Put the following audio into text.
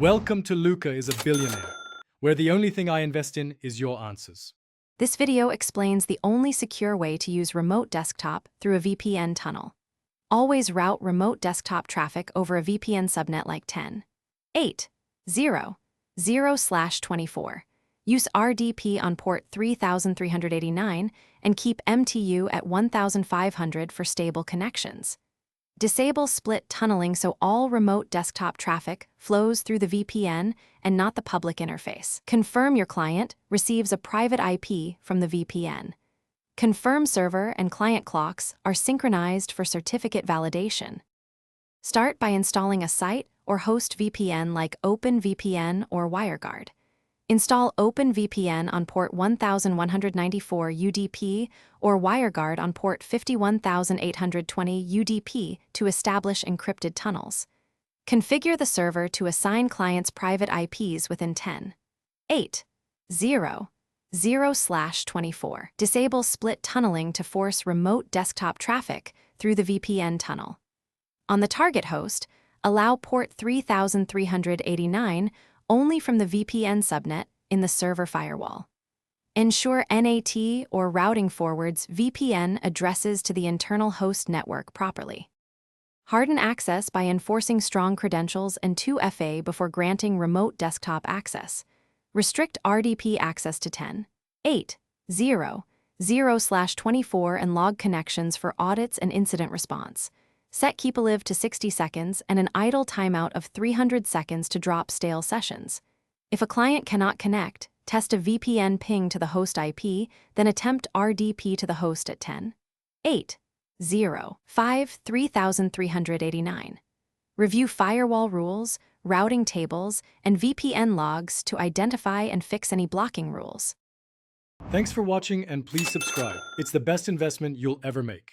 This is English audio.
Welcome to Luca is a Billionaire, where the only thing I invest in is your answers. This video explains the only secure way to use remote desktop through a VPN tunnel. Always route remote desktop traffic over a VPN subnet like 10.8.0.0/24. Use RDP on port 3389 and keep MTU at 1500 for stable connections. Disable split tunneling so all remote desktop traffic flows through the VPN and not the public interface. Confirm your client receives a private IP from the VPN. Confirm server and client clocks are synchronized for certificate validation. Start by installing a site or host VPN like OpenVPN or WireGuard. Install OpenVPN on port 1194 UDP or WireGuard on port 51820 UDP to establish encrypted tunnels. Configure the server to assign clients private IPs within 10.8.0.0/24. Disable split tunneling to force remote desktop traffic through the VPN tunnel. On the target host, allow port 3389 only from the VPN subnet in the server firewall. Ensure NAT or routing forwards VPN addresses to the internal host network properly. Harden access by enforcing strong credentials and 2FA before granting remote desktop access. Restrict RDP access to 10.8.0.0/24 and log connections for audits and incident response. Set keep-alive to 60 seconds and an idle timeout of 300 seconds to drop stale sessions. If a client cannot connect, test a VPN ping to the host IP, then attempt RDP to the host at 10.8.0.5/3389. Review firewall rules, routing tables, and VPN logs to identify and fix any blocking rules. Thanks for watching and please subscribe. It's the best investment you'll ever make.